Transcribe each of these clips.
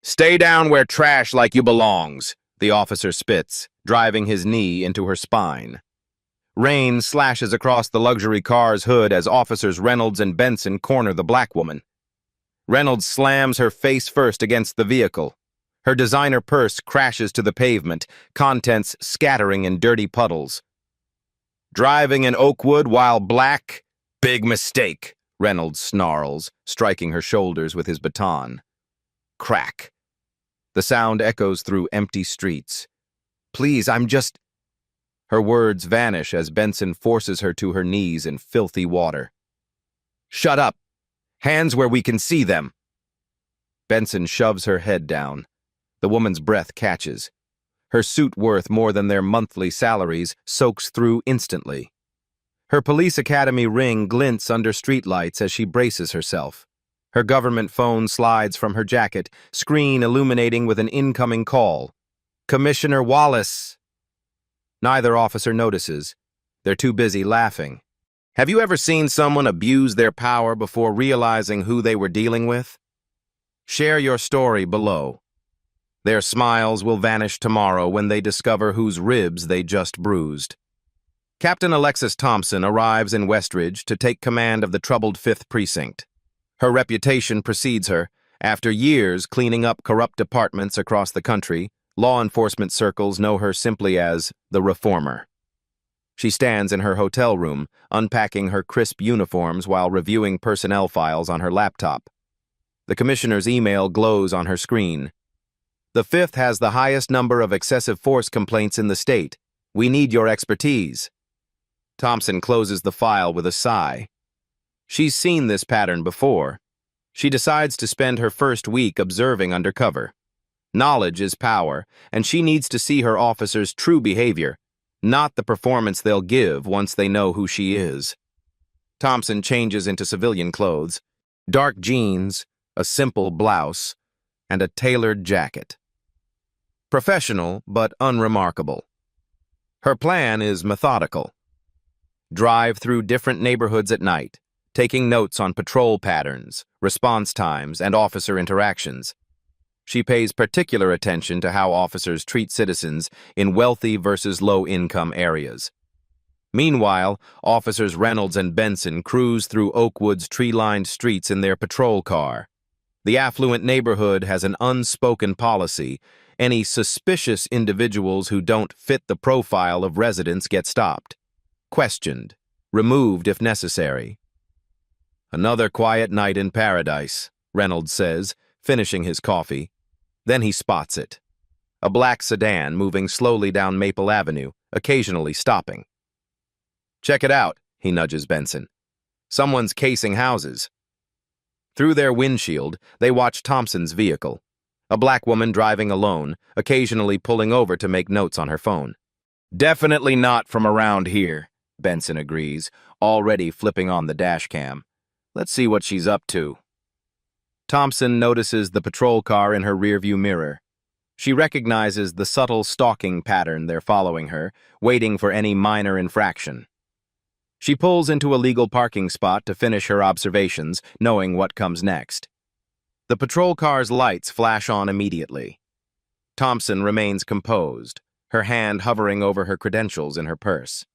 Stay down where trash like you belongs, the officer spits, driving his knee into her spine. Rain slashes across the luxury car's hood as officers Reynolds and Benson corner the black woman. Reynolds slams her face first against the vehicle. Her designer purse crashes to the pavement, contents scattering in dirty puddles. Driving in Oakwood while black? Big mistake, Reynolds snarls, striking her shoulders with his baton. Crack. The sound echoes through empty streets. Please, I'm just... Her words vanish as Benson forces her to her knees in filthy water. Shut up. Hands where we can see them. Benson shoves her head down. The woman's breath catches. Her suit worth more than their monthly salaries soaks through instantly. Her police academy ring glints under streetlights as she braces herself. Her government phone slides from her jacket, screen illuminating with an incoming call. Commissioner Wallace. Neither officer notices. They're too busy laughing. Have you ever seen someone abuse their power before realizing who they were dealing with? Share your story below. Their smiles will vanish tomorrow when they discover whose ribs they just bruised. Captain Alexis Thompson arrives in Westridge to take command of the troubled 5th Precinct. Her reputation precedes her. After years cleaning up corrupt departments across the country, law enforcement circles know her simply as the Reformer. She stands in her hotel room, unpacking her crisp uniforms while reviewing personnel files on her laptop. The commissioner's email glows on her screen. The 5th has the highest number of excessive force complaints in the state. We need your expertise. Thompson closes the file with a sigh. She's seen this pattern before. She decides to spend her first week observing undercover. Knowledge is power, and she needs to see her officers' true behavior, not the performance they'll give once they know who she is. Thompson changes into civilian clothes, dark jeans, a simple blouse, and a tailored jacket. Professional, but unremarkable. Her plan is methodical. Drive through different neighborhoods at night, taking notes on patrol patterns, response times, and officer interactions. She pays particular attention to how officers treat citizens in wealthy versus low-income areas. Meanwhile, officers Reynolds and Benson cruise through Oakwood's tree-lined streets in their patrol car. The affluent neighborhood has an unspoken policy. Any suspicious individuals who don't fit the profile of residents get stopped, questioned, removed if necessary. Another quiet night in paradise, Reynolds says, finishing his coffee. Then he spots it. A black sedan moving slowly down Maple Avenue, occasionally stopping. Check it out, he nudges Benson. Someone's casing houses. Through their windshield, they watch Thompson's vehicle. A black woman driving alone, occasionally pulling over to make notes on her phone. Definitely not from around here, Benson agrees, already flipping on the dash cam. Let's see what she's up to. Thompson notices the patrol car in her rearview mirror. She recognizes the subtle stalking pattern they're following her, waiting for any minor infraction. She pulls into a legal parking spot to finish her observations, knowing what comes next. The patrol car's lights flash on immediately. Thompson remains composed, her hand hovering over her credentials in her purse.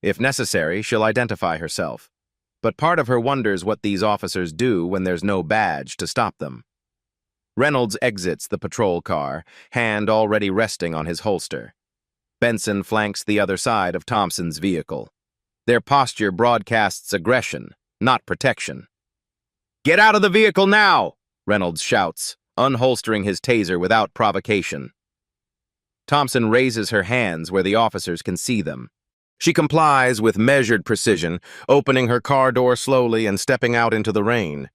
If necessary, she'll identify herself. But part of her wonders what these officers do when there's no badge to stop them. Reynolds exits the patrol car, hand already resting on his holster. Benson flanks the other side of Thompson's vehicle. Their posture broadcasts aggression, not protection. Get out of the vehicle now, Reynolds shouts, unholstering his taser without provocation. Thompson raises her hands where the officers can see them. She complies with measured precision, opening her car door slowly and stepping out into the rain.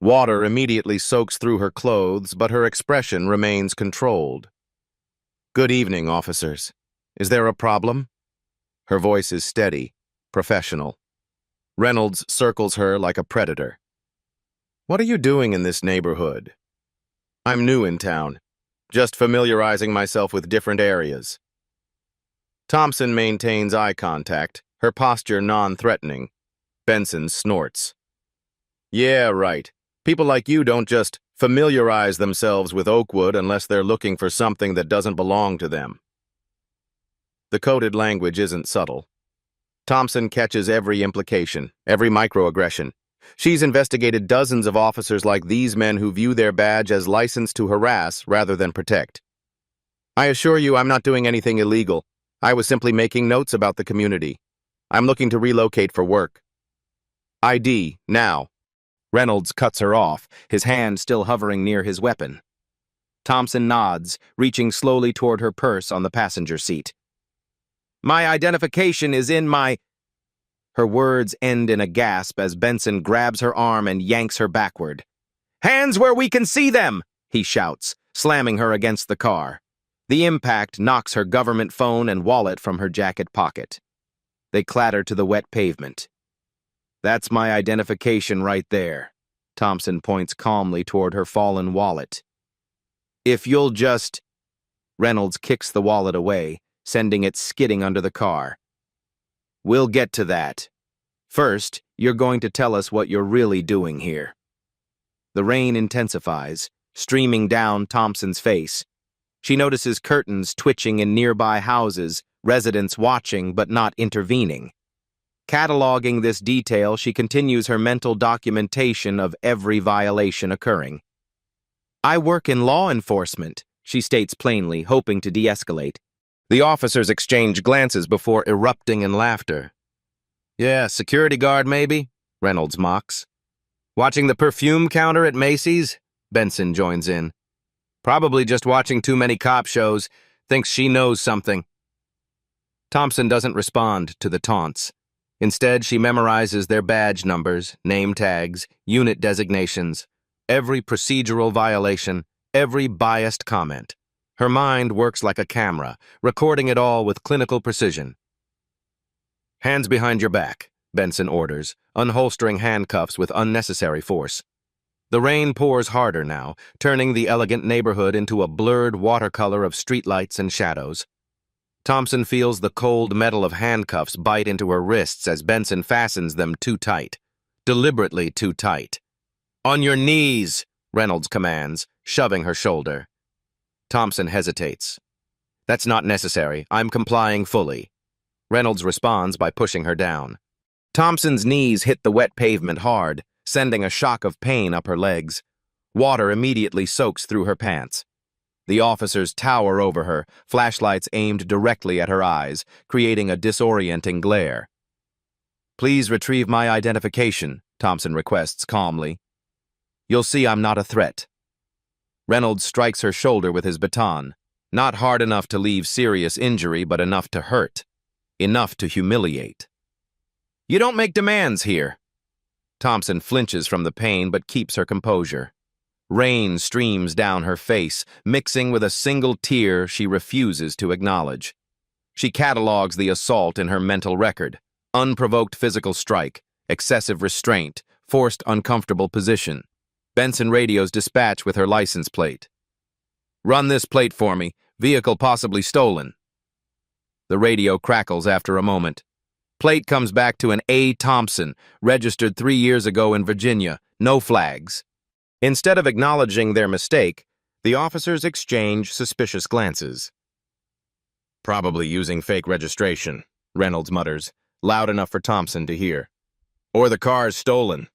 Water immediately soaks through her clothes, but her expression remains controlled. Good evening, officers. Is there a problem? Her voice is steady, professional. Reynolds circles her like a predator. What are you doing in this neighborhood? I'm new in town, just familiarizing myself with different areas. Thompson maintains eye contact, her posture non-threatening. Benson snorts. Yeah, right. People like you don't just familiarize themselves with Oakwood unless they're looking for something that doesn't belong to them. The coded language isn't subtle. Thompson catches every implication, every microaggression. She's investigated dozens of officers like these men who view their badge as license to harass rather than protect. I assure you I'm not doing anything illegal. I was simply making notes about the community. I'm looking to relocate for work. ID, now. Reynolds cuts her off, his hand still hovering near his weapon. Thompson nods, reaching slowly toward her purse on the passenger seat. My identification is in my... Her words end in a gasp as Benson grabs her arm and yanks her backward. Hands where we can see them, he shouts, slamming her against the car. The impact knocks her government phone and wallet from her jacket pocket. They clatter to the wet pavement. That's my identification right there. Thompson points calmly toward her fallen wallet. If you'll just... Reynolds kicks the wallet away, sending it skidding under the car. We'll get to that. First, you're going to tell us what you're really doing here. The rain intensifies, streaming down Thompson's face. She notices curtains twitching in nearby houses, residents watching but not intervening. Cataloging this detail, she continues her mental documentation of every violation occurring. I work in law enforcement, she states plainly, hoping to de-escalate. The officers exchange glances before erupting in laughter. Yeah, security guard maybe, Reynolds mocks. Watching the perfume counter at Macy's? Benson joins in. Probably just watching too many cop shows, thinks she knows something. Thompson doesn't respond to the taunts. Instead, she memorizes their badge numbers, name tags, unit designations, every procedural violation, every biased comment. Her mind works like a camera, recording it all with clinical precision. Hands behind your back, Benson orders, unholstering handcuffs with unnecessary force. The rain pours harder now, turning the elegant neighborhood into a blurred watercolor of streetlights and shadows. Thompson feels the cold metal of handcuffs bite into her wrists as Benson fastens them too tight. Deliberately too tight. On your knees, Reynolds commands, shoving her shoulder. Thompson hesitates. That's not necessary. I'm complying fully. Reynolds responds by pushing her down. Thompson's knees hit the wet pavement hard, sending a shock of pain up her legs. Water immediately soaks through her pants. The officers tower over her, flashlights aimed directly at her eyes, creating a disorienting glare. Please retrieve my identification, Thompson requests calmly. You'll see I'm not a threat. Reynolds strikes her shoulder with his baton, not hard enough to leave serious injury, but enough to hurt, enough to humiliate. You don't make demands here. Thompson flinches from the pain but keeps her composure. Rain streams down her face, mixing with a single tear she refuses to acknowledge. She catalogs the assault in her mental record. Unprovoked physical strike, excessive restraint, forced uncomfortable position. Benson radios dispatch with her license plate. Run this plate for me. Vehicle possibly stolen. The radio crackles after a moment. Plate comes back to an A. Thompson, registered 3 years ago in Virginia. No flags. Instead of acknowledging their mistake, the officers exchange suspicious glances. Probably using fake registration, Reynolds mutters, loud enough for Thompson to hear. Or the car's stolen.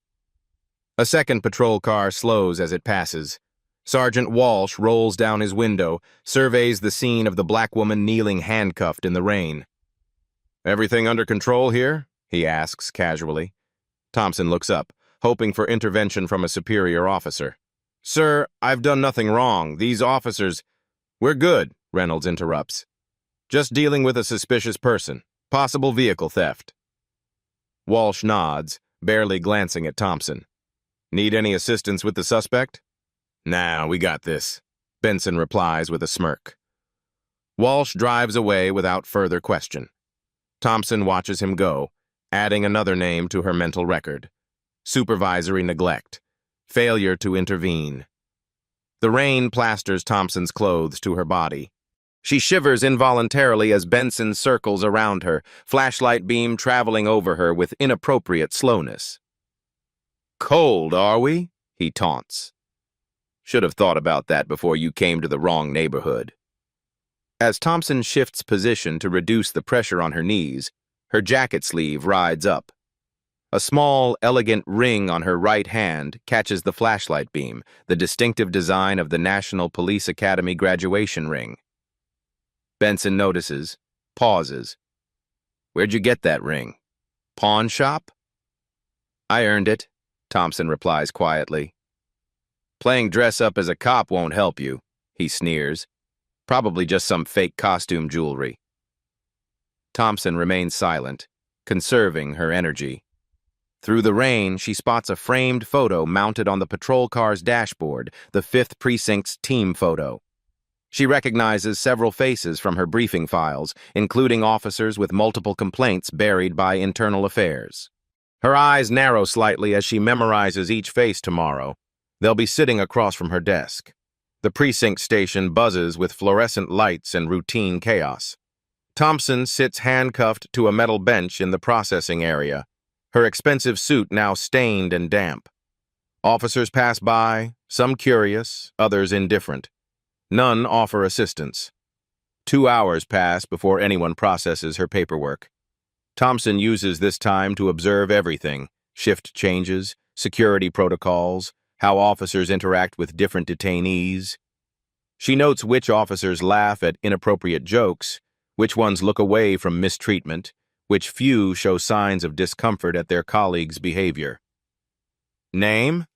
A second patrol car slows as it passes. Sergeant Walsh rolls down his window, surveys the scene of the black woman kneeling handcuffed in the rain. Everything under control here? He asks casually. Thompson looks up, hoping for intervention from a superior officer. Sir, I've done nothing wrong. These officers... We're good, Reynolds interrupts. Just dealing with a suspicious person. Possible vehicle theft. Walsh nods, barely glancing at Thompson. Need any assistance with the suspect? Nah, we got this, Benson replies with a smirk. Walsh drives away without further question. Thompson watches him go, adding another name to her mental record. Supervisory neglect. Failure to intervene. The rain plasters Thompson's clothes to her body. She shivers involuntarily as Benson circles around her, flashlight beam traveling over her with inappropriate slowness. Cold, are we? He taunts. Should have thought about that before you came to the wrong neighborhood. As Thompson shifts position to reduce the pressure on her knees, her jacket sleeve rides up. A small, elegant ring on her right hand catches the flashlight beam, the distinctive design of the National Police Academy graduation ring. Benson notices, pauses. "Where'd you get that ring? Pawn shop?" "I earned it," Thompson replies quietly. "Playing dress up as a cop won't help you," he sneers. "Probably just some fake costume jewelry." Thompson remains silent, conserving her energy. Through the rain, she spots a framed photo mounted on the patrol car's dashboard, the 5th Precinct's team photo. She recognizes several faces from her briefing files, including officers with multiple complaints buried by internal affairs. Her eyes narrow slightly as she memorizes each face tomorrow. They'll be sitting across from her desk. The precinct station buzzes with fluorescent lights and routine chaos. Thompson sits handcuffed to a metal bench in the processing area, her expensive suit now stained and damp. Officers pass by, some curious, others indifferent. None offer assistance. 2 hours pass before anyone processes her paperwork. Thompson uses this time to observe everything: shift changes, security protocols, how officers interact with different detainees. She notes which officers laugh at inappropriate jokes, which ones look away from mistreatment, which few show signs of discomfort at their colleagues' behavior. "Name?"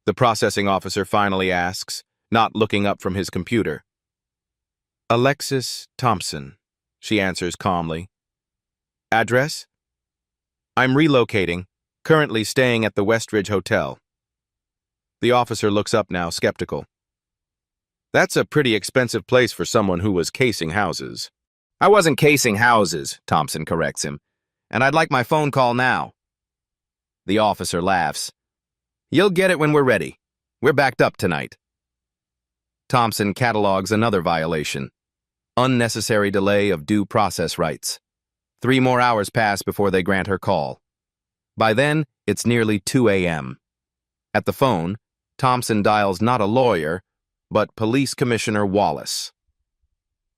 the processing officer finally asks, not looking up from his computer. "Alexis Thompson," she answers calmly. "Address?" "I'm relocating, currently staying at the Westridge Hotel." The officer looks up now, skeptical. "That's a pretty expensive place for someone who was casing houses." "I wasn't casing houses," Thompson corrects him, "and I'd like my phone call now." The officer laughs. "You'll get it when we're ready. We're backed up tonight." Thompson catalogs another violation: unnecessary delay of due process rights. 3 more hours pass before they grant her call. By then, it's nearly 2 a.m. At the phone, Thompson dials not a lawyer, but Police Commissioner Wallace.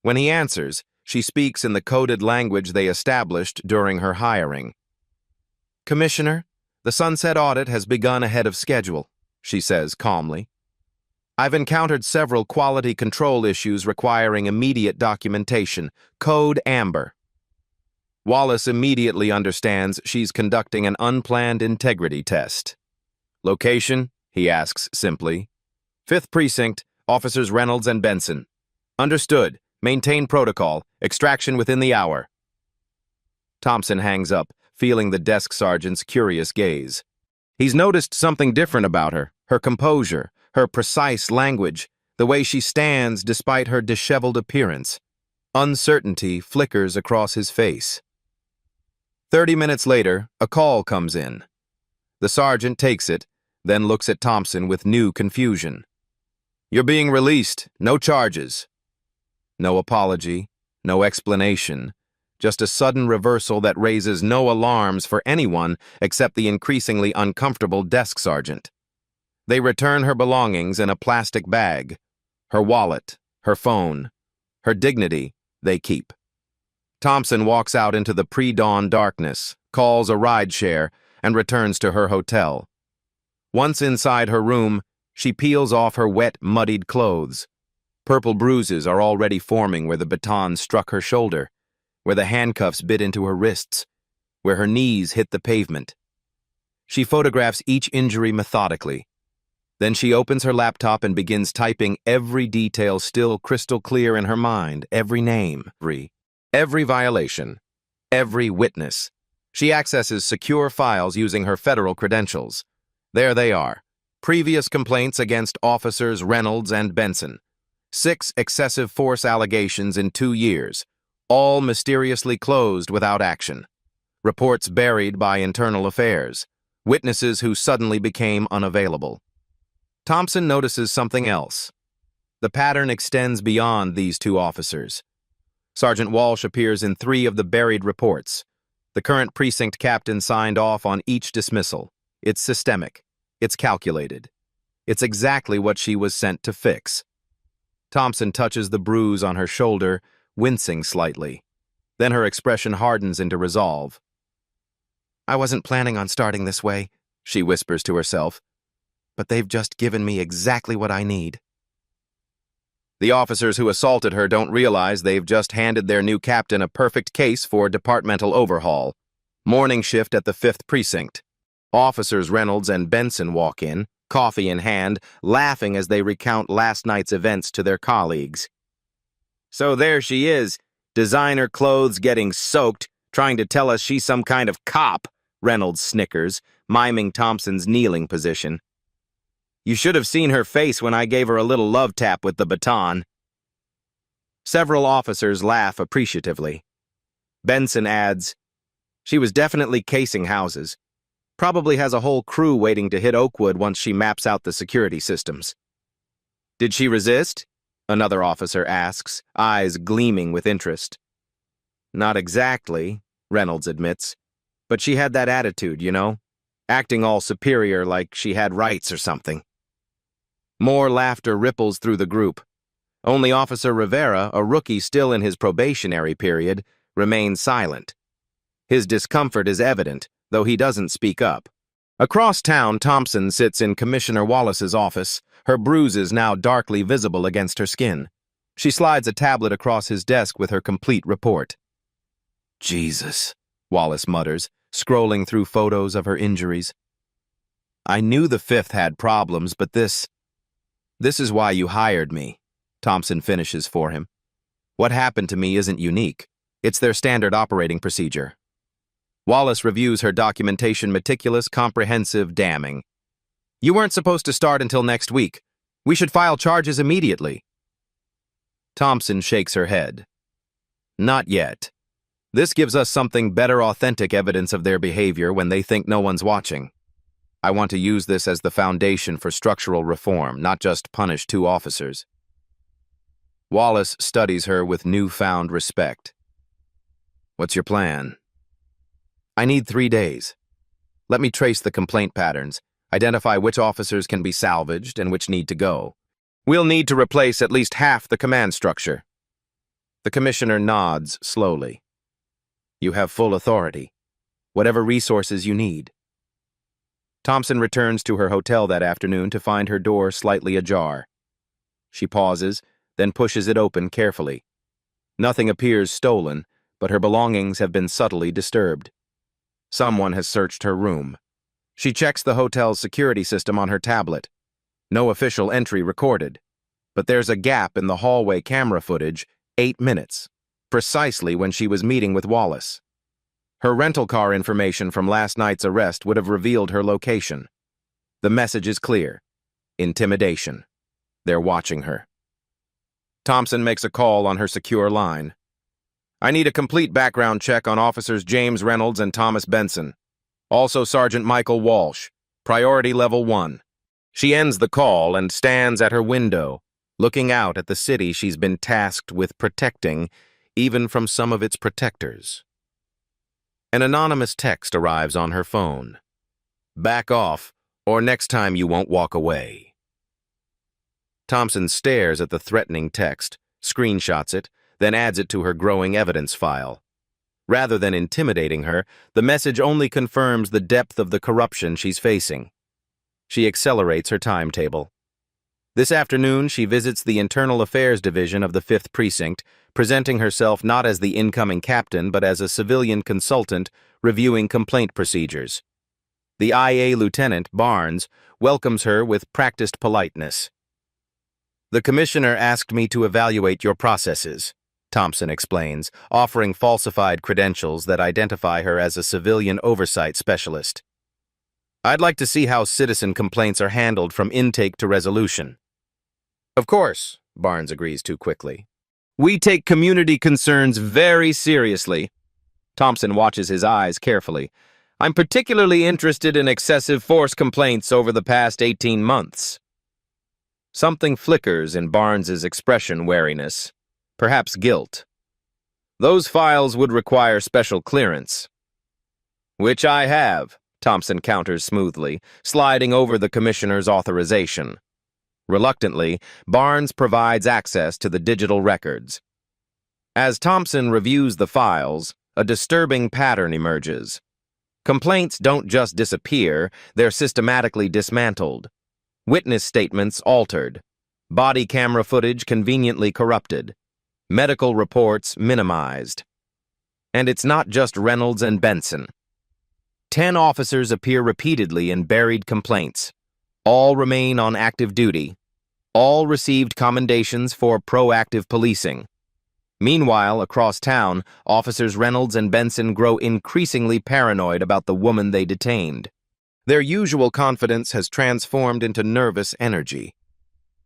When he answers, she speaks in the coded language they established during her hiring. "Commissioner, the Sunset audit has begun ahead of schedule," she says calmly. "I've encountered several quality control issues requiring immediate documentation. Code Amber." Wallace immediately understands she's conducting an unplanned integrity test. "Location?" he asks simply. "5th Precinct, Officers Reynolds and Benson." "Understood. Maintain protocol. Extraction within the hour." Thompson hangs up, feeling the desk sergeant's curious gaze. He's noticed something different about her composure, her precise language, the way she stands despite her disheveled appearance. Uncertainty flickers across his face. 30 minutes later, a call comes in. The sergeant takes it, then looks at Thompson with new confusion. "You're being released. No charges." No apology, no explanation, just a sudden reversal that raises no alarms for anyone except the increasingly uncomfortable desk sergeant. They return her belongings in a plastic bag. Her wallet, her phone, her dignity, they keep. Thompson walks out into the pre-dawn darkness, calls a rideshare, and returns to her hotel. Once inside her room, she peels off her wet, muddied clothes. Purple bruises are already forming where the baton struck her shoulder, where the handcuffs bit into her wrists, where her knees hit the pavement. She photographs each injury methodically. Then she opens her laptop and begins typing every detail still crystal clear in her mind, every name, every violation, every witness. She accesses secure files using her federal credentials. There they are. Previous complaints against officers Reynolds and Benson. 6 excessive force allegations in 2 years, all mysteriously closed without action. Reports buried by internal affairs. Witnesses who suddenly became unavailable. Thompson notices something else. The pattern extends beyond these 2 officers. Sergeant Walsh appears in 3 of the buried reports. The current precinct captain signed off on each dismissal. It's systemic. It's calculated. It's exactly what she was sent to fix. Thompson touches the bruise on her shoulder, wincing slightly. Then her expression hardens into resolve. "I wasn't planning on starting this way," she whispers to herself, "but they've just given me exactly what I need." The officers who assaulted her don't realize they've just handed their new captain a perfect case for departmental overhaul. Morning shift at the 5th Precinct. Officers Reynolds and Benson walk in, coffee in hand, laughing as they recount last night's events to their colleagues. "So there she is, designer clothes getting soaked, trying to tell us she's some kind of cop," Reynolds snickers, miming Thompson's kneeling position. "You should have seen her face when I gave her a little love tap with the baton." Several officers laugh appreciatively. Benson adds, "She was definitely casing houses. Probably has a whole crew waiting to hit Oakwood once she maps out the security systems." "Did she resist?" another officer asks, eyes gleaming with interest. "Not exactly," Reynolds admits. "But she had that attitude, you know, acting all superior like she had rights or something." More laughter ripples through the group. Only Officer Rivera, a rookie still in his probationary period, remains silent. His discomfort is evident, though he doesn't speak up. Across town, Thompson sits in Commissioner Wallace's office, her bruises now darkly visible against her skin. She slides a tablet across his desk with her complete report. "Jesus," Wallace mutters, scrolling through photos of her injuries. "I knew the 5th had problems, but this is why you hired me," Thompson finishes for him. "What happened to me isn't unique. It's their standard operating procedure." Wallace reviews her documentation, meticulous, comprehensive, damning. "You weren't supposed to start until next week. We should file charges immediately." Thompson shakes her head. "Not yet. This gives us something better, authentic evidence of their behavior when they think no one's watching. I want to use this as the foundation for structural reform, not just punish 2 officers." Wallace studies her with newfound respect. "What's your plan?" "I need 3 days. Let me trace the complaint patterns, identify which officers can be salvaged and which need to go. We'll need to replace at least half the command structure." The commissioner nods slowly. "You have full authority. Whatever resources you need." Thompson returns to her hotel that afternoon to find her door slightly ajar. She pauses, then pushes it open carefully. Nothing appears stolen, but her belongings have been subtly disturbed. Someone has searched her room. She checks the hotel's security system on her tablet. No official entry recorded. But there's a gap in the hallway camera footage, 8 minutes, precisely when she was meeting with Wallace. Her rental car information from last night's arrest would have revealed her location. The message is clear. Intimidation. They're watching her. Thompson makes a call on her secure line. "I need a complete background check on Officers James Reynolds and Thomas Benson. Also Sergeant Michael Walsh. Priority level 1. She ends the call and stands at her window, looking out at the city she's been tasked with protecting, even from some of its protectors. An anonymous text arrives on her phone. "Back off, or next time you won't walk away." Thompson stares at the threatening text, screenshots it, then adds it to her growing evidence file. Rather than intimidating her, the message only confirms the depth of the corruption she's facing. She accelerates her timetable. This afternoon, she visits the Internal Affairs Division of the 5th Precinct, presenting herself not as the incoming captain but as a civilian consultant reviewing complaint procedures. The IA Lieutenant, Barnes, welcomes her with practiced politeness. "The commissioner asked me to evaluate your processes," Thompson explains, offering falsified credentials that identify her as a civilian oversight specialist. "I'd like to see how citizen complaints are handled from intake to resolution." "Of course," Barnes agrees too quickly. "We take community concerns very seriously." Thompson watches his eyes carefully. "I'm particularly interested in excessive force complaints over the past 18 months. Something flickers in Barnes's expression wariness. Perhaps guilt. "Those files would require special clearance." "Which I have," Thompson counters smoothly, sliding over the commissioner's authorization. Reluctantly, Barnes provides access to the digital records. As Thompson reviews the files, a disturbing pattern emerges. Complaints don't just disappear, they're systematically dismantled. Witness statements altered. Body camera footage conveniently corrupted. Medical reports minimized. And it's not just Reynolds and Benson. 10 officers appear repeatedly in buried complaints. All remain on active duty. All received commendations for proactive policing. Meanwhile, across town, officers Reynolds and Benson grow increasingly paranoid about the woman they detained. Their usual confidence has transformed into nervous energy.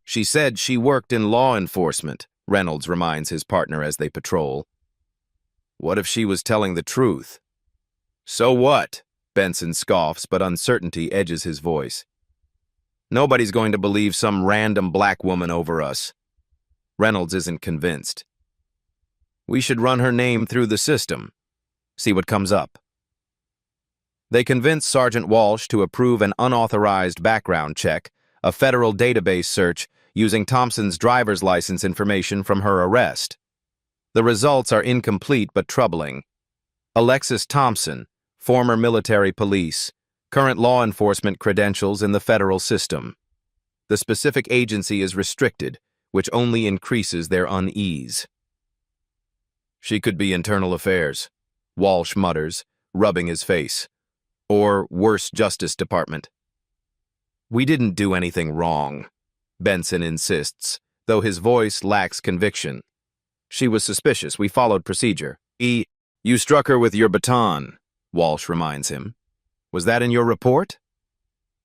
"She said she worked in law enforcement," Reynolds reminds his partner as they patrol. "What if she was telling the truth?" "So what?" Benson scoffs, but uncertainty edges his voice. "Nobody's going to believe some random black woman over us." Reynolds isn't convinced. "We should run her name through the system. See what comes up." They convince Sergeant Walsh to approve an unauthorized background check, a federal database search using Thompson's driver's license information from her arrest. The results are incomplete but troubling. Alexis Thompson, former military police, current law enforcement credentials in the federal system. The specific agency is restricted, which only increases their unease. "She could be internal affairs," Walsh mutters, rubbing his face. "Or worse, Justice Department." "We didn't do anything wrong," Benson insists, though his voice lacks conviction. "She was suspicious. We followed procedure." "You struck her with your baton," Walsh reminds him. "Was that in your report?"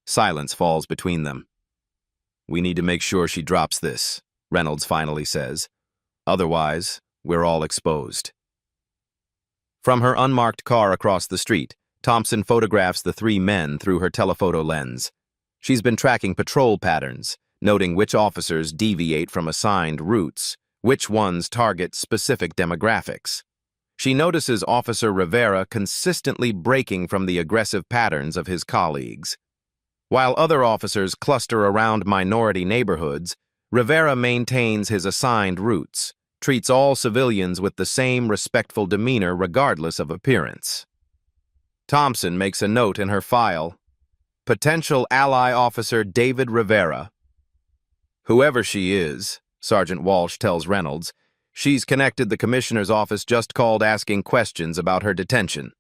Silence falls between them. "We need to make sure she drops this," Reynolds finally says. "Otherwise, we're all exposed." From her unmarked car across the street, Thompson photographs the 3 men through her telephoto lens. She's been tracking patrol patterns, noting which officers deviate from assigned routes, which ones target specific demographics. She notices Officer Rivera consistently breaking from the aggressive patterns of his colleagues. While other officers cluster around minority neighborhoods, Rivera maintains his assigned routes, treats all civilians with the same respectful demeanor regardless of appearance. Thompson makes a note in her file. "Potential ally officer David Rivera." "Whoever she is," Sergeant Walsh tells Reynolds, "she's connected the commissioner's office, just called asking questions about her detention."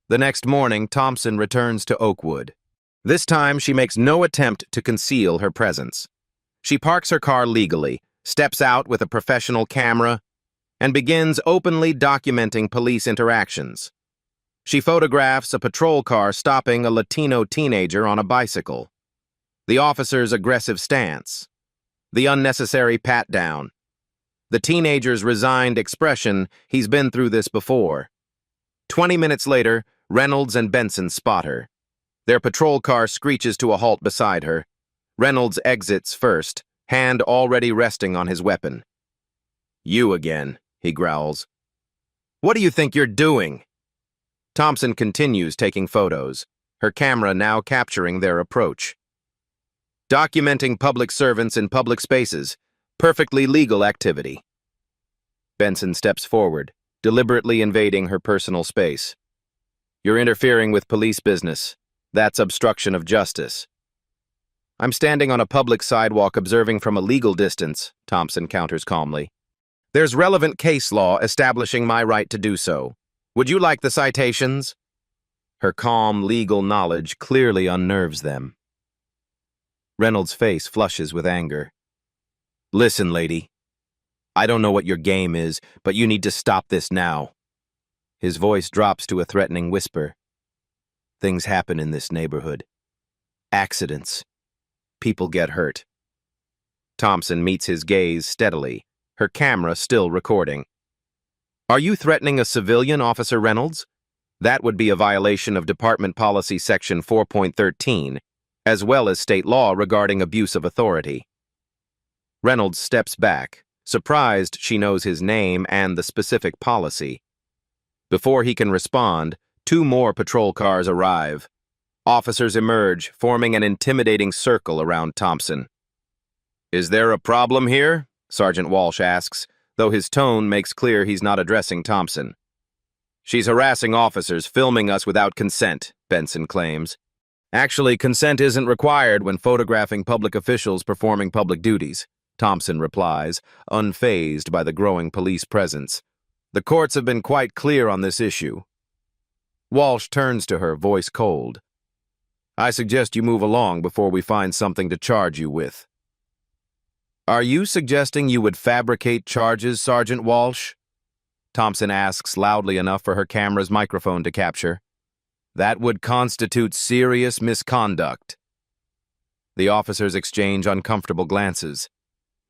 The next morning, Thompson returns to Oakwood. This time, she makes no attempt to conceal her presence. She parks her car legally, steps out with a professional camera, and begins openly documenting police interactions. She photographs a patrol car stopping a Latino teenager on a bicycle. The officer's aggressive stance. The unnecessary pat-down. The teenager's resigned expression, he's been through this before. 20 minutes later, Reynolds and Benson spot her. Their patrol car screeches to a halt beside her. Reynolds exits first, hand already resting on his weapon. "You again," he growls. "What do you think you're doing?" Thompson continues taking photos, her camera now capturing their approach. "Documenting public servants in public spaces, perfectly legal activity." Benson steps forward, deliberately invading her personal space. "You're interfering with police business. That's obstruction of justice." "I'm standing on a public sidewalk observing from a legal distance," Thompson counters calmly. "There's relevant case law establishing my right to do so. Would you like the citations?" Her calm legal knowledge clearly unnerves them. Reynolds' face flushes with anger. "Listen, lady. I don't know what your game is, but you need to stop this now." His voice drops to a threatening whisper. "Things happen in this neighborhood. Accidents. People get hurt." Thompson meets his gaze steadily, her camera still recording. "Are you threatening a civilian, Officer Reynolds? That would be a violation of Department Policy Section 4.13, as well as state law regarding abuse of authority." Reynolds steps back, surprised she knows his name and the specific policy. Before he can respond, 2 more patrol cars arrive. Officers emerge, forming an intimidating circle around Thompson. "Is there a problem here?" Sergeant Walsh asks, though his tone makes clear he's not addressing Thompson. "She's harassing officers, filming us without consent," Benson claims. "Actually, consent isn't required when photographing public officials performing public duties," Thompson replies, unfazed by the growing police presence. "The courts have been quite clear on this issue." Walsh turns to her, voice cold. "I suggest you move along before we find something to charge you with." "Are you suggesting you would fabricate charges, Sergeant Walsh?" Thompson asks loudly enough for her camera's microphone to capture. "That would constitute serious misconduct." The officers exchange uncomfortable glances.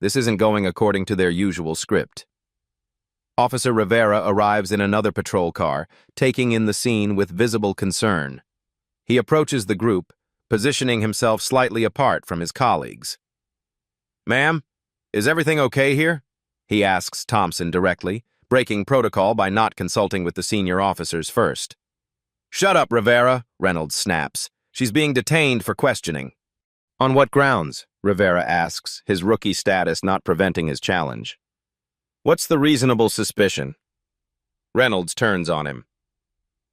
This isn't going according to their usual script. Officer Rivera arrives in another patrol car, taking in the scene with visible concern. He approaches the group, positioning himself slightly apart from his colleagues. "Ma'am, is everything okay here?" he asks Thompson directly, breaking protocol by not consulting with the senior officers first. "Shut up, Rivera," Reynolds snaps. "She's being detained for questioning." "On what grounds?" Rivera asks, his rookie status not preventing his challenge. "What's the reasonable suspicion?" Reynolds turns on him.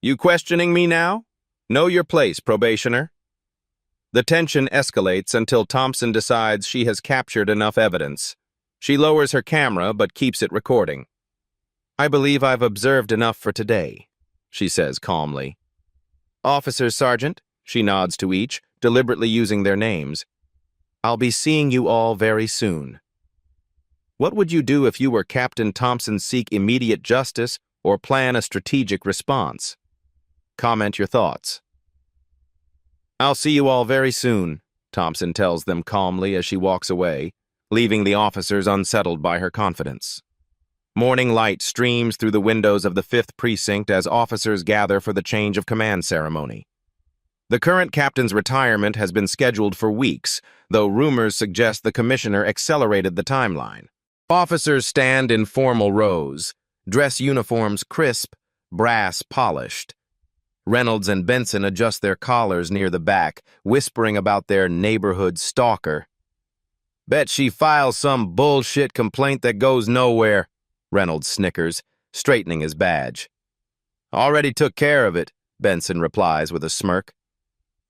"You questioning me now? Know your place, probationer." The tension escalates until Thompson decides she has captured enough evidence. She lowers her camera but keeps it recording. "I believe I've observed enough for today," she says calmly. "Officers, Sergeant," she nods to each, deliberately using their names. "I'll be seeing you all very soon." What would you do if you were Captain Thompson? Seek immediate justice or plan a strategic response? Comment your thoughts. "I'll see you all very soon," Thompson tells them calmly as she walks away, leaving the officers unsettled by her confidence. Morning light streams through the windows of the 5th Precinct as officers gather for the change of command ceremony. The current captain's retirement has been scheduled for weeks, though rumors suggest the commissioner accelerated the timeline. Officers stand in formal rows, dress uniforms crisp, brass polished. Reynolds and Benson adjust their collars near the back, whispering about their neighborhood stalker. "Bet she files some bullshit complaint that goes nowhere," Reynolds snickers, straightening his badge. "Already took care of it," Benson replies with a smirk.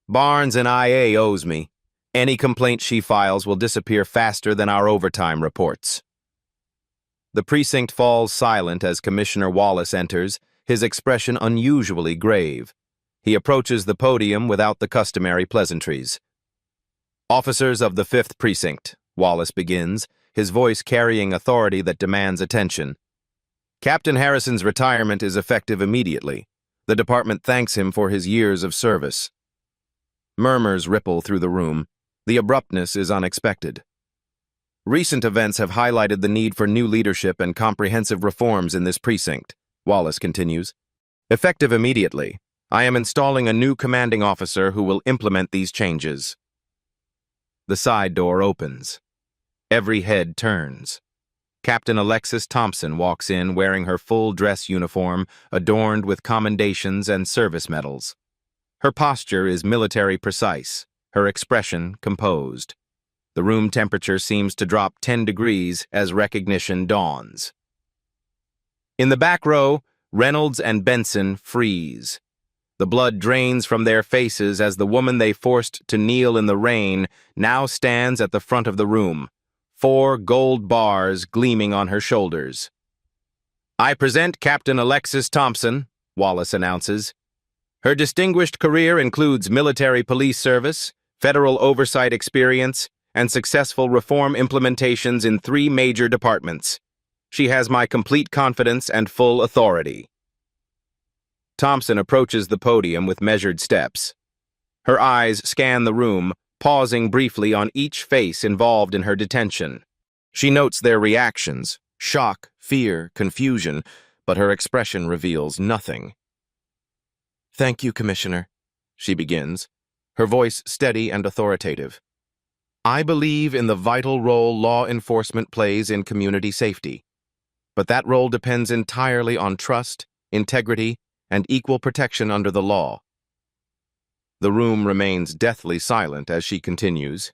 "Barnes and IA owes me. Any complaint she files will disappear faster than our overtime reports." The precinct falls silent as Commissioner Wallace enters, his expression unusually grave. He approaches the podium without the customary pleasantries. "Officers of the 5th Precinct," Wallace begins, his voice carrying authority that demands attention. "Captain Harrison's retirement is effective immediately. The department thanks him for his years of service." Murmurs ripple through the room. The abruptness is unexpected. "Recent events have highlighted the need for new leadership and comprehensive reforms in this precinct," Wallace continues. "Effective immediately, I am installing a new commanding officer who will implement these changes." The side door opens. Every head turns. Captain Alexis Thompson walks in wearing her full dress uniform, adorned with commendations and service medals. Her posture is military precise, her expression composed. The room temperature seems to drop 10 degrees as recognition dawns. In the back row, Reynolds and Benson freeze. The blood drains from their faces as the woman they forced to kneel in the rain now stands at the front of the room, 4 gold bars gleaming on her shoulders. "I present Captain Alexis Thompson," Wallace announces. "Her distinguished career includes military police service, federal oversight experience, and successful reform implementations in 3 major departments. She has my complete confidence and full authority." Thompson approaches the podium with measured steps. Her eyes scan the room, pausing briefly on each face involved in her detention. She notes their reactions, shock, fear, confusion, but her expression reveals nothing. "Thank you, Commissioner," she begins, her voice steady and authoritative. "I believe in the vital role law enforcement plays in community safety, but that role depends entirely on trust, integrity, and equal protection under the law. The room remains deathly silent as she continues.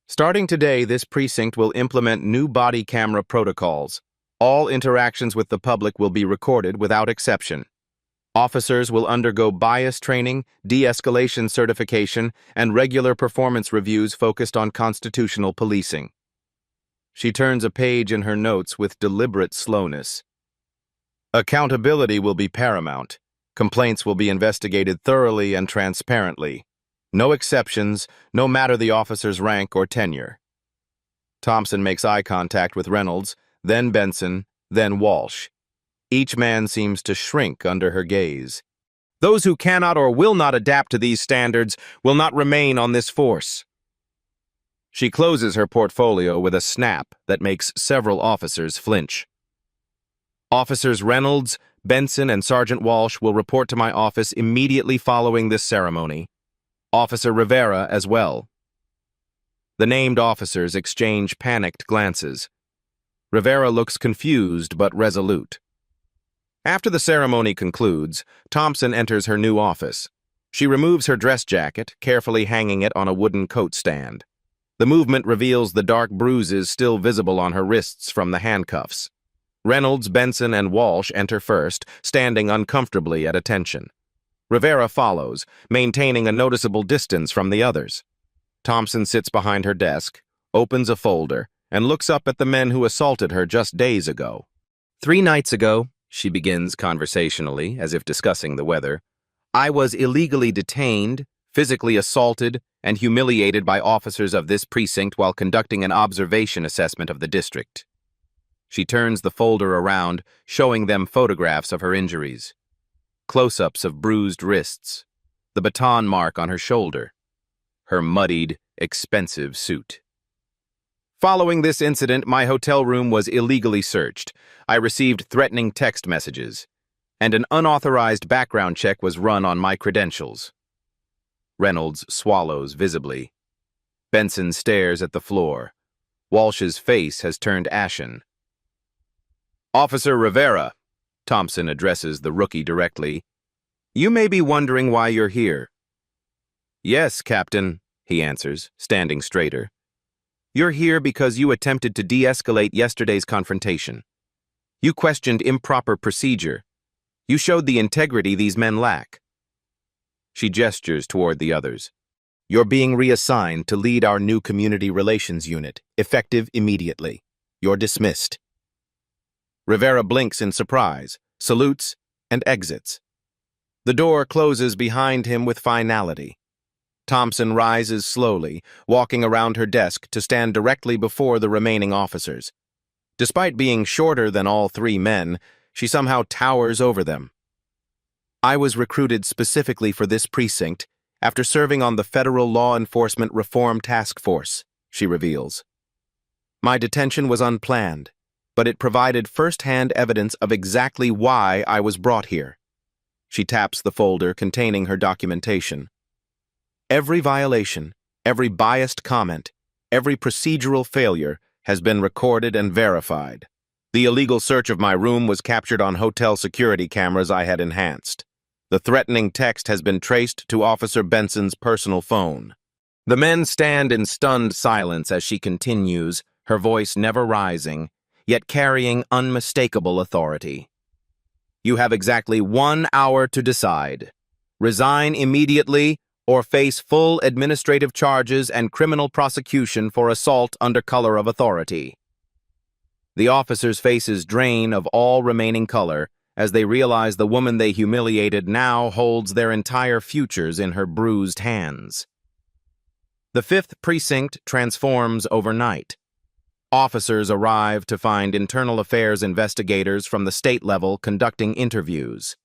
Starting today, this precinct will implement new body camera protocols. All interactions with the public will be recorded without exception. Officers will undergo bias training, de-escalation certification, and regular performance reviews focused on constitutional policing. She turns a page in her notes with deliberate slowness. Accountability will be paramount. Complaints will be investigated thoroughly and transparently. No exceptions, no matter the officer's rank or tenure. Thompson makes eye contact with Reynolds, then Benson, then Walsh. Each man seems to shrink under her gaze. Those who cannot or will not adapt to these standards will not remain on this force. She closes her portfolio with a snap that makes several officers flinch. Officers Reynolds, Benson, and Sergeant Walsh will report to my office immediately following this ceremony. Officer Rivera as well. The named officers exchange panicked glances. Rivera looks confused but resolute. After the ceremony concludes, Thompson enters her new office. She removes her dress jacket, carefully hanging it on a wooden coat stand. The movement reveals the dark bruises still visible on her wrists from the handcuffs. Reynolds, Benson, and Walsh enter first, standing uncomfortably at attention. Rivera follows, maintaining a noticeable distance from the others. Thompson sits behind her desk, opens a folder, and looks up at the men who assaulted her just days ago. 3 nights ago, she begins conversationally, as if discussing the weather, I was illegally detained, physically assaulted, and humiliated by officers of this precinct while conducting an observation assessment of the district. She turns the folder around, showing them photographs of her injuries. Close-ups of bruised wrists, the baton mark on her shoulder, her muddied, expensive suit. Following this incident, my hotel room was illegally searched. I received threatening text messages, and an unauthorized background check was run on my credentials. Reynolds swallows visibly. Benson stares at the floor. Walsh's face has turned ashen. Officer Rivera, Thompson addresses the rookie directly, you may be wondering why you're here. Yes, Captain, he answers, standing straighter. You're here because you attempted to de-escalate yesterday's confrontation. You questioned improper procedure. You showed the integrity these men lack. She gestures toward the others. You're being reassigned to lead our new community relations unit, effective immediately. You're dismissed. Rivera blinks in surprise, salutes, and exits. The door closes behind him with finality. Thompson rises slowly, walking around her desk to stand directly before the remaining officers. Despite being shorter than all 3 men, she somehow towers over them. I was recruited specifically for this precinct after serving on the Federal Law Enforcement Reform Task Force, she reveals. My detention was unplanned, but it provided first-hand evidence of exactly why I was brought here. She taps the folder containing her documentation. Every violation, every biased comment, every procedural failure has been recorded and verified. The illegal search of my room was captured on hotel security cameras I had enhanced. The threatening text has been traced to Officer Benson's personal phone. The men stand in stunned silence as she continues, her voice never rising, yet carrying unmistakable authority. You have exactly 1 hour to decide. Resign immediately or face full administrative charges and criminal prosecution for assault under color of authority. The officers' faces drain of all remaining color as they realize the woman they humiliated now holds their entire futures in her bruised hands. The 5th precinct transforms overnight. Officers arrive to find internal affairs investigators from the state level conducting interviews.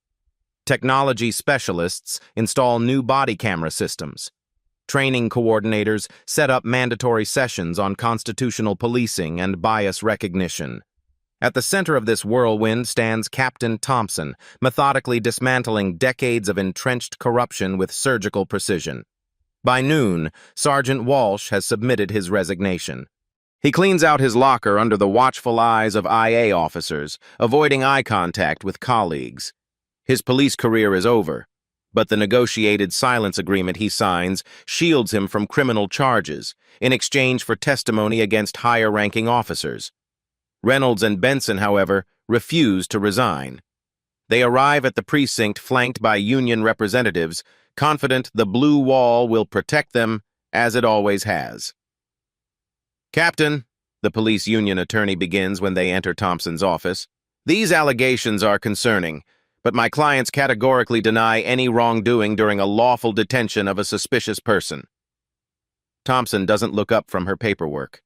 Technology specialists install new body camera systems. Training coordinators set up mandatory sessions on constitutional policing and bias recognition. At the center of this whirlwind stands Captain Thompson, methodically dismantling decades of entrenched corruption with surgical precision. By noon, Sergeant Walsh has submitted his resignation. He cleans out his locker under the watchful eyes of IA officers, avoiding eye contact with colleagues. His police career is over, but the negotiated silence agreement he signs shields him from criminal charges in exchange for testimony against higher-ranking officers. Reynolds and Benson, however, refuse to resign. They arrive at the precinct flanked by union representatives, confident the blue wall will protect them as it always has. "Captain," the police union attorney begins when they enter Thompson's office, "these allegations are concerning, but my clients categorically deny any wrongdoing during a lawful detention of a suspicious person." Thompson doesn't look up from her paperwork.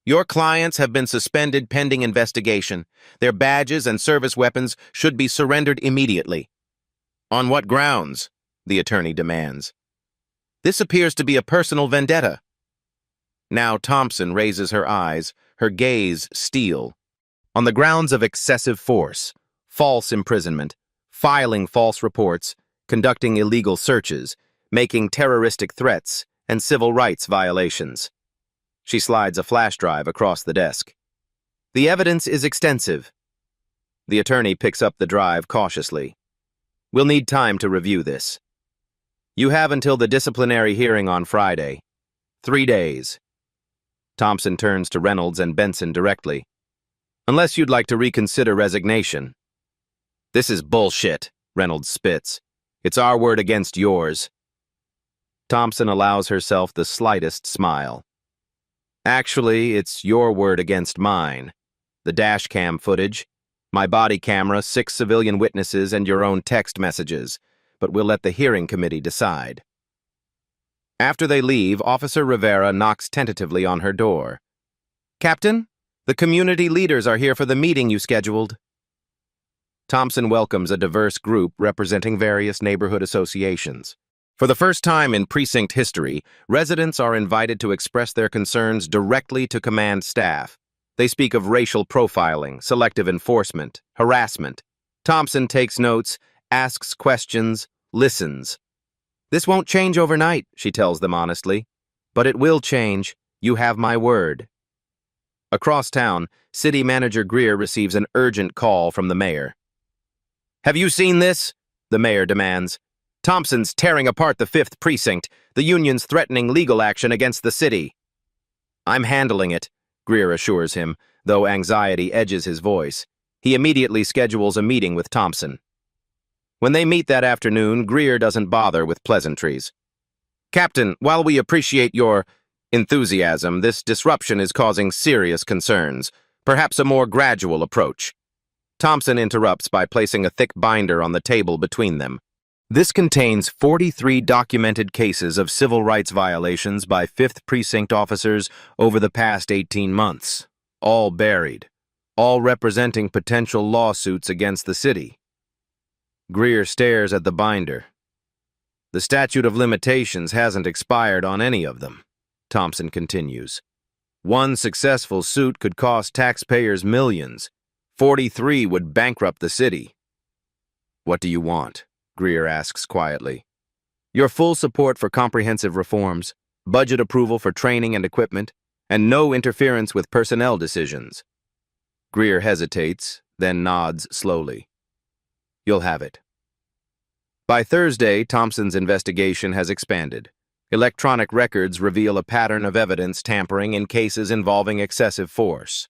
"Your clients have been suspended pending investigation. Their badges and service weapons should be surrendered immediately." "On what grounds?" the attorney demands. "This appears to be a personal vendetta." Now Thompson raises her eyes, her gaze steel. "On the grounds of excessive force, false imprisonment, filing false reports, conducting illegal searches, making terroristic threats, and civil rights violations." She slides a flash drive across the desk. "The evidence is extensive." The attorney picks up the drive cautiously. "We'll need time to review this. You have until the disciplinary hearing on Friday. 3 days. Thompson turns to Reynolds and Benson directly. "Unless you'd like to reconsider resignation." "This is bullshit," Reynolds spits. "It's our word against yours." Thompson allows herself the slightest smile. "Actually, it's your word against mine. The dash cam footage, my body camera, 6 civilian witnesses, and your own text messages. But we'll let the hearing committee decide." After they leave, Officer Rivera knocks tentatively on her door. "Captain, the community leaders are here for the meeting you scheduled." Thompson welcomes a diverse group representing various neighborhood associations. For the first time in precinct history, residents are invited to express their concerns directly to command staff. They speak of racial profiling, selective enforcement, harassment. Thompson takes notes, asks questions, listens. "This won't change overnight," she tells them honestly. "But it will change. You have my word." Across town, City Manager Greer receives an urgent call from the mayor. "Have you seen this?" the mayor demands. "Thompson's tearing apart the 5th Precinct. The union's threatening legal action against the city." "I'm handling it," Greer assures him, though anxiety edges his voice. He immediately schedules a meeting with Thompson. When they meet that afternoon, Greer doesn't bother with pleasantries. "Captain, while we appreciate your enthusiasm, this disruption is causing serious concerns. Perhaps a more gradual approach." Thompson interrupts by placing a thick binder on the table between them. This contains 43 documented cases of civil rights violations by 5th Precinct officers over the past 18 months, all buried, all representing potential lawsuits against the city. Greer stares at the binder. "The statute of limitations hasn't expired on any of them," Thompson continues. "One successful suit could cost taxpayers millions. 43 would bankrupt the city." "What do you want?" Greer asks quietly. "Your full support for comprehensive reforms, budget approval for training and equipment, and no interference with personnel decisions." Greer hesitates, then nods slowly. "You'll have it." By Thursday, Thompson's investigation has expanded. Electronic records reveal a pattern of evidence tampering in cases involving excessive force.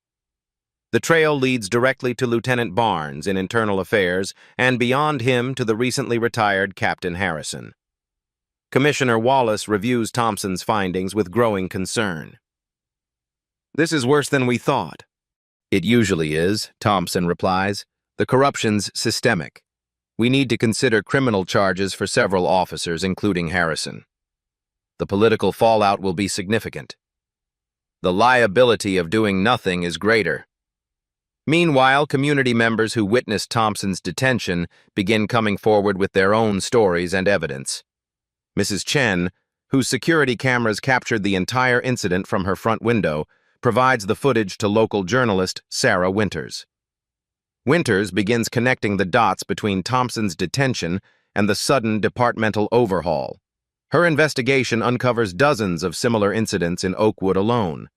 The trail leads directly to Lieutenant Barnes in Internal Affairs and beyond him to the recently retired Captain Harrison. Commissioner Wallace reviews Thompson's findings with growing concern. "This is worse than we thought." "It usually is," Thompson replies. "The corruption's systemic. We need to consider criminal charges for several officers, including Harrison. The political fallout will be significant. The liability of doing nothing is greater." Meanwhile, community members who witnessed Thompson's detention begin coming forward with their own stories and evidence. Mrs. Chen, whose security cameras captured the entire incident from her front window, provides the footage to local journalist Sarah Winters. Winters begins connecting the dots between Thompson's detention and the sudden departmental overhaul. Her investigation uncovers dozens of similar incidents in Oakwood alone.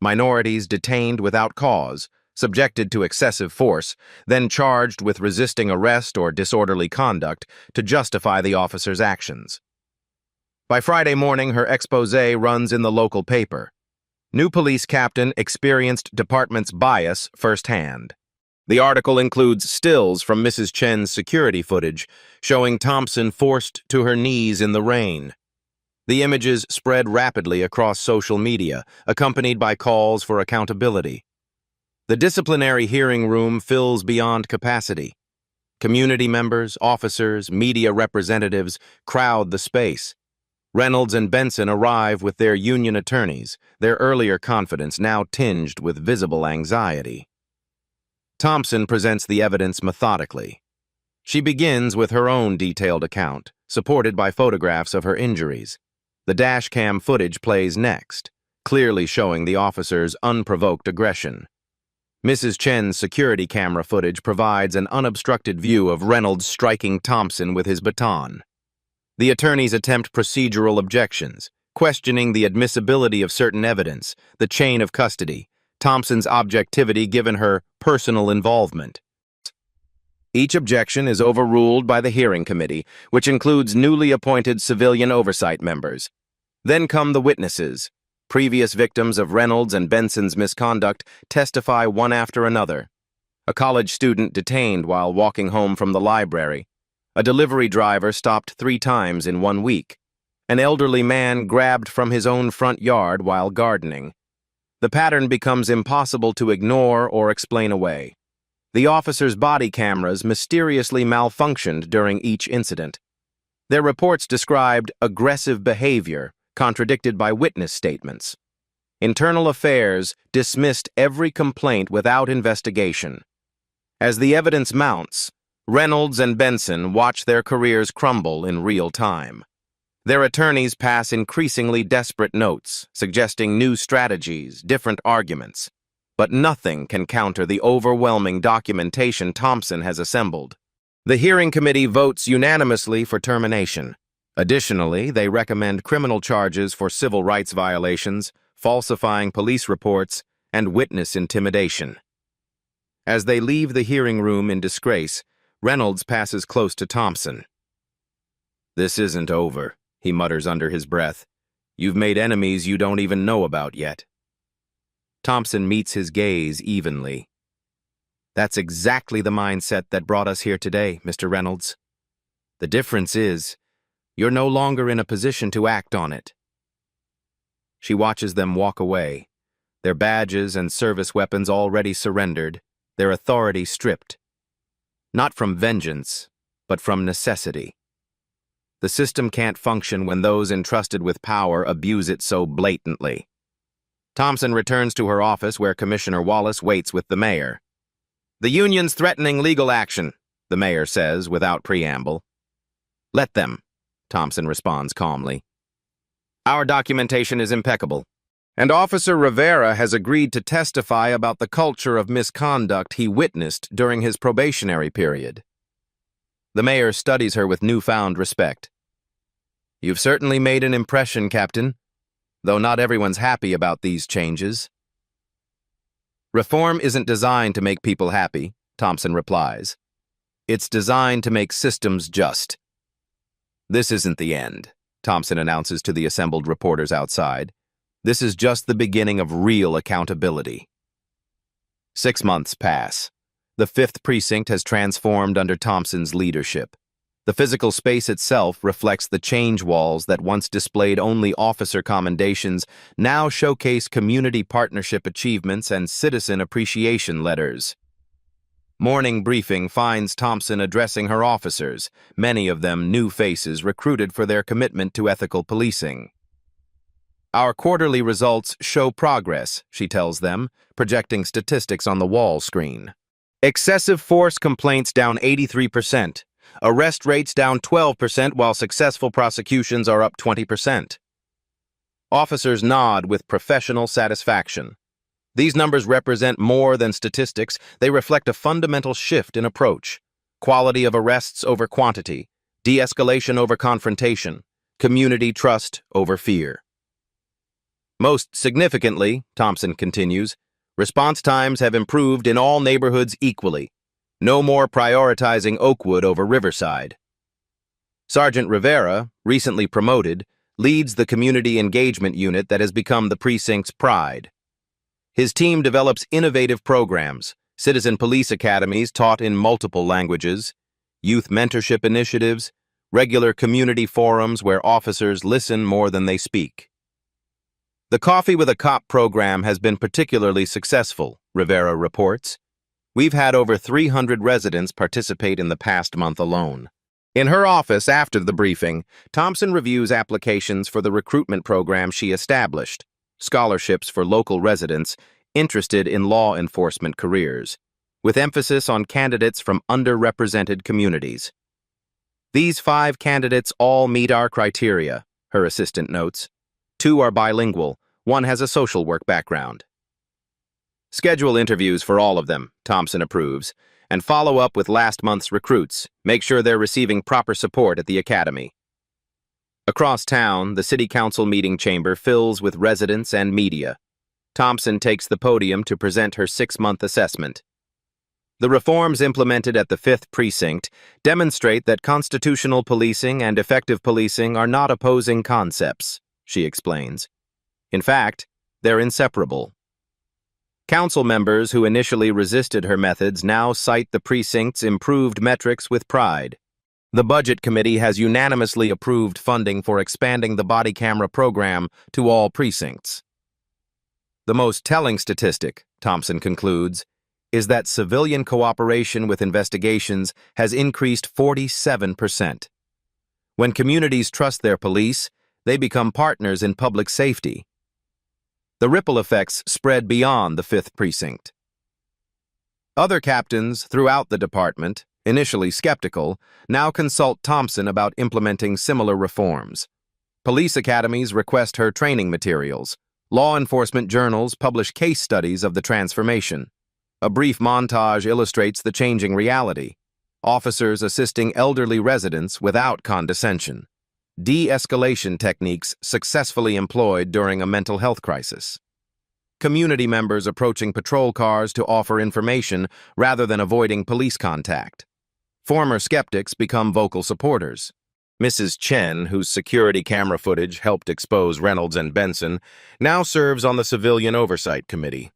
Minorities detained without cause, subjected to excessive force, then charged with resisting arrest or disorderly conduct to justify the officer's actions. By Friday morning, her exposé runs in the local paper. New police captain experienced department's bias firsthand. The article includes stills from Mrs. Chen's security footage, showing Thompson forced to her knees in the rain. The images spread rapidly across social media, accompanied by calls for accountability. The disciplinary hearing room fills beyond capacity. Community members, officers, media representatives crowd the space. Reynolds and Benson arrive with their union attorneys, their earlier confidence now tinged with visible anxiety. Thompson presents the evidence methodically. She begins with her own detailed account, supported by photographs of her injuries. The dashcam footage plays next, clearly showing the officer's unprovoked aggression. Mrs. Chen's security camera footage provides an unobstructed view of Reynolds striking Thompson with his baton. The attorneys attempt procedural objections, questioning the admissibility of certain evidence, the chain of custody, Thompson's objectivity given her personal involvement. Each objection is overruled by the hearing committee, which includes newly appointed civilian oversight members. Then come the witnesses. Previous victims of Reynolds and Benson's misconduct testify one after another. A college student detained while walking home from the library. A delivery driver stopped 3 times in 1 week. An elderly man grabbed from his own front yard while gardening. The pattern becomes impossible to ignore or explain away. The officers' body cameras mysteriously malfunctioned during each incident. Their reports described aggressive behavior, contradicted by witness statements. Internal Affairs dismissed every complaint without investigation. As the evidence mounts, Reynolds and Benson watch their careers crumble in real time. Their attorneys pass increasingly desperate notes, suggesting new strategies, different arguments. But nothing can counter the overwhelming documentation Thompson has assembled. The hearing committee votes unanimously for termination. Additionally, they recommend criminal charges for civil rights violations, falsifying police reports, and witness intimidation. As they leave the hearing room in disgrace, Reynolds passes close to Thompson. "This isn't over," he mutters under his breath. "You've made enemies you don't even know about yet." Thompson meets his gaze evenly. "That's exactly the mindset that brought us here today, Mr. Reynolds. The difference is, you're no longer in a position to act on it." She watches them walk away, their badges and service weapons already surrendered, their authority stripped. Not from vengeance, but from necessity. The system can't function when those entrusted with power abuse it so blatantly. Thompson returns to her office where Commissioner Wallace waits with the mayor. "The union's threatening legal action," the mayor says without preamble. "Let them," Thompson responds calmly. "Our documentation is impeccable, and Officer Rivera has agreed to testify about the culture of misconduct he witnessed during his probationary period." The mayor studies her with newfound respect. "You've certainly made an impression, Captain, though not everyone's happy about these changes." "Reform isn't designed to make people happy," Thompson replies. "It's designed to make systems just." "This isn't the end," Thompson announces to the assembled reporters outside. "This is just the beginning of real accountability." 6 months pass. The 5th Precinct has transformed under Thompson's leadership. The physical space itself reflects the change walls that once displayed only officer commendations, now showcase community partnership achievements and citizen appreciation letters. Morning briefing finds Thompson addressing her officers, many of them new faces recruited for their commitment to ethical policing. "Our quarterly results show progress," she tells them, projecting statistics on the wall screen. "Excessive force complaints down 83%. Arrest rates down 12%, while successful prosecutions are up 20%. Officers nod with professional satisfaction. These numbers represent more than statistics. They reflect a fundamental shift in approach. Quality of arrests over quantity, de-escalation over confrontation, community trust over fear. Most significantly, Thompson continues, Response times have improved in all neighborhoods equally. No more prioritizing Oakwood over Riverside. Sergeant Rivera, recently promoted, leads the community engagement unit that has become the precinct's pride. His team develops innovative programs, citizen police academies taught in multiple languages, youth mentorship initiatives, regular community forums where officers listen more than they speak. The Coffee with a Cop program has been particularly successful, Rivera reports. We've had over 300 residents participate in the past month alone. In her office after the briefing, Thompson reviews applications for the recruitment program she established, scholarships for local residents interested in law enforcement careers, with emphasis on candidates from underrepresented communities. These 5 candidates all meet our criteria, her assistant notes. 2 are bilingual, 1 has a social work background. Schedule interviews for all of them, Thompson approves, and follow up with last month's recruits. Make sure they're receiving proper support at the academy. Across town, the city council meeting chamber fills with residents and media. Thompson takes the podium to present her 6-month assessment. The reforms implemented at the 5th Precinct demonstrate that constitutional policing and effective policing are not opposing concepts, she explains. In fact, they're inseparable. Council members who initially resisted her methods now cite the precinct's improved metrics with pride. The Budget Committee has unanimously approved funding for expanding the body camera program to all precincts. The most telling statistic, Thompson concludes, is that civilian cooperation with investigations has increased 47%. When communities trust their police, they become partners in public safety. The ripple effects spread beyond the 5th Precinct. Other captains throughout the department, initially skeptical, now consult Thompson about implementing similar reforms. Police academies request her training materials. Law enforcement journals publish case studies of the transformation. A brief montage illustrates the changing reality. Officers assisting elderly residents without condescension. De-escalation techniques successfully employed during a mental health crisis. Community members approaching patrol cars to offer information rather than avoiding police contact. Former skeptics become vocal supporters. Mrs. Chen, whose security camera footage helped expose Reynolds and Benson, now serves on the Civilian Oversight Committee.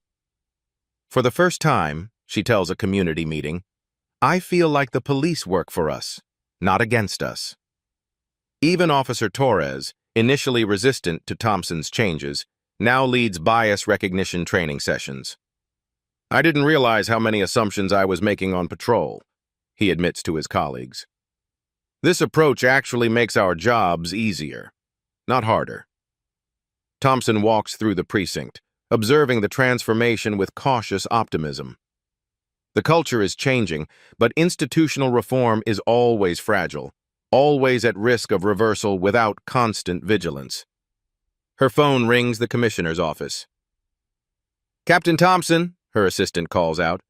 For the first time, she tells a community meeting, I feel like the police work for us, not against us. Even Officer Torres, initially resistant to Thompson's changes, now leads bias recognition training sessions. I didn't realize how many assumptions I was making on patrol, he admits to his colleagues. This approach actually makes our jobs easier, not harder. Thompson walks through the precinct, observing the transformation with cautious optimism. The culture is changing, but institutional reform is always fragile, always at risk of reversal without constant vigilance. Her phone rings the commissioner's office. Captain Thompson, her assistant calls out.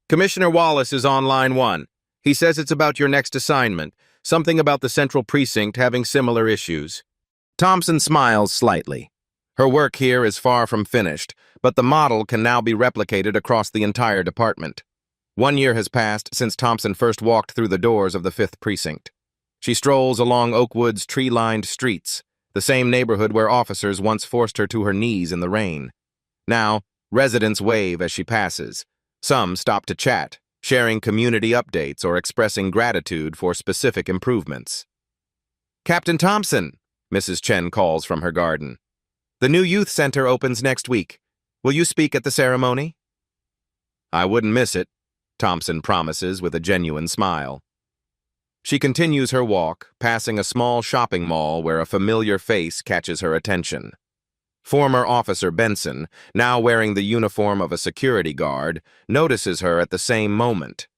Commissioner Wallace is on line 1. He says it's about your next assignment, something about the Central Precinct having similar issues. Thompson smiles slightly. Her work here is far from finished, but the model can now be replicated across the entire department. 1 year has passed since Thompson first walked through the doors of the 5th Precinct. She strolls along Oakwood's tree-lined streets, the same neighborhood where officers once forced her to her knees in the rain. Now, residents wave as she passes. Some stop to chat, sharing community updates or expressing gratitude for specific improvements. Captain Thompson, Mrs. Chen calls from her garden. The new youth center opens next week. Will you speak at the ceremony? I wouldn't miss it, Thompson promises with a genuine smile. She continues her walk, passing a small shopping mall where a familiar face catches her attention. Former Officer Benson, now wearing the uniform of a security guard, notices her at the same moment.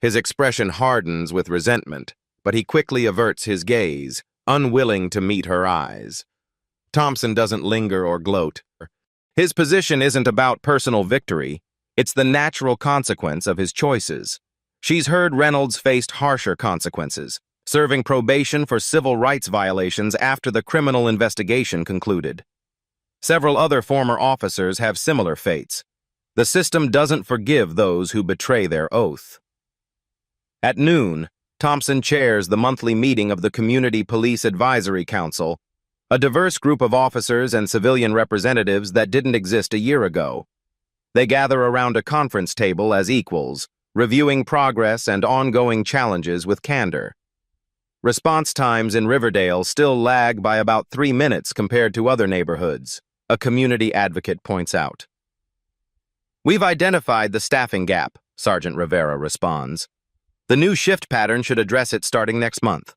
His expression hardens with resentment, but he quickly averts his gaze, unwilling to meet her eyes. Thompson doesn't linger or gloat. His position isn't about personal victory. It's the natural consequence of his choices. She's heard Reynolds faced harsher consequences, serving probation for civil rights violations after the criminal investigation concluded. Several other former officers have similar fates. The system doesn't forgive those who betray their oath. At noon, Thompson chairs the monthly meeting of the Community Police Advisory Council, a diverse group of officers and civilian representatives that didn't exist a year ago. They gather around a conference table as equals, reviewing progress and ongoing challenges with candor. Response times in Riverdale still lag by about 3 minutes compared to other neighborhoods, a community advocate points out. "We've identified the staffing gap," Sergeant Rivera responds. "The new shift pattern should address it starting next month."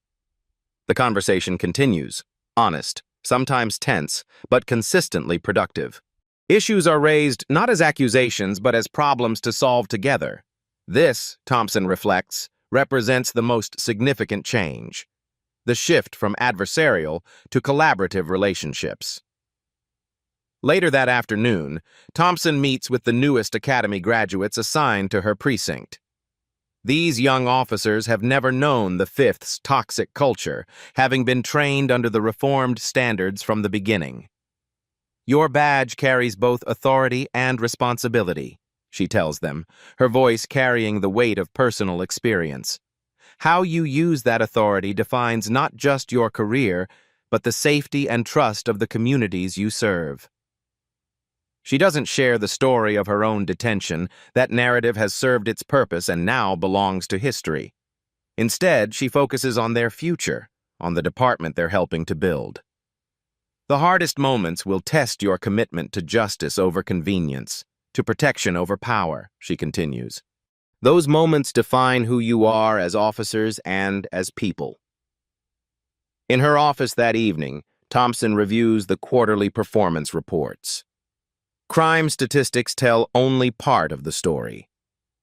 The conversation continues, honest, sometimes tense, but consistently productive. Issues are raised not as accusations but as problems to solve together. This, Thompson reflects, represents the most significant change: the shift from adversarial to collaborative relationships. Later that afternoon, Thompson meets with the newest academy graduates assigned to her precinct. These young officers have never known the Fifth's toxic culture, having been trained under the reformed standards from the beginning. "Your badge carries both authority and responsibility," she tells them, her voice carrying the weight of personal experience. "How you use that authority defines not just your career, but the safety and trust of the communities you serve." She doesn't share the story of her own detention. That narrative has served its purpose and now belongs to history. Instead, she focuses on their future, on the department they're helping to build. "The hardest moments will test your commitment to justice over convenience, to protection over power," she continues. "Those moments define who you are as officers and as people." In her office that evening, Thompson reviews the quarterly performance reports. Crime statistics tell only part of the story.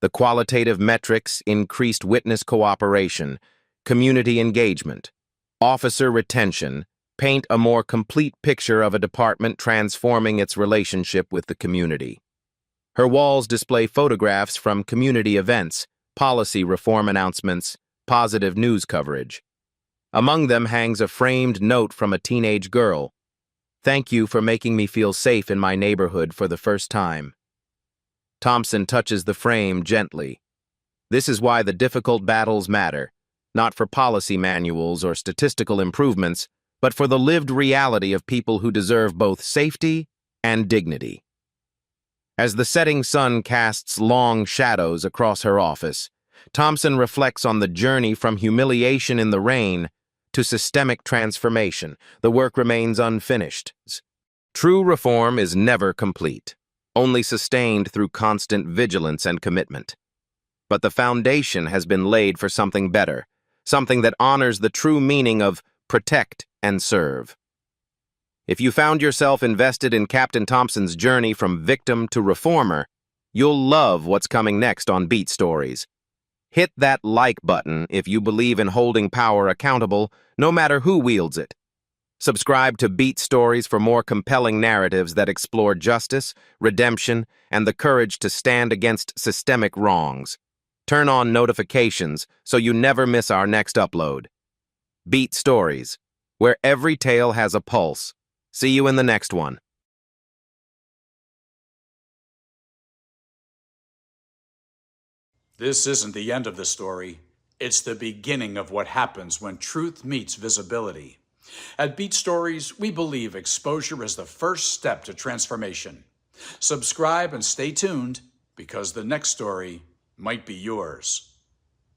The qualitative metrics: increased witness cooperation, community engagement, officer retention, paint a more complete picture of a department transforming its relationship with the community. Her walls display photographs from community events, policy reform announcements, positive news coverage. Among them hangs a framed note from a teenage girl: "Thank you for making me feel safe in my neighborhood for the first time." Thompson touches the frame gently. This is why the difficult battles matter, not for policy manuals or statistical improvements, but for the lived reality of people who deserve both safety and dignity. As the setting sun casts long shadows across her office, Thompson reflects on the journey from humiliation in the rain to systemic transformation. The work remains unfinished. True reform is never complete, only sustained through constant vigilance and commitment. But the foundation has been laid for something better, something that honors the true meaning of protect and serve. If you found yourself invested in Captain Thompson's journey from victim to reformer, you'll love what's coming next on Beat Stories. Hit that like button if you believe in holding power accountable, no matter who wields it. Subscribe to Beat Stories for more compelling narratives that explore justice, redemption, and the courage to stand against systemic wrongs. Turn on notifications so you never miss our next upload. Beat Stories, where every tale has a pulse. See you in the next one. This isn't the end of the story. It's the beginning of what happens when truth meets visibility. At Beat Stories, we believe exposure is the first step to transformation. Subscribe and stay tuned, because the next story might be yours.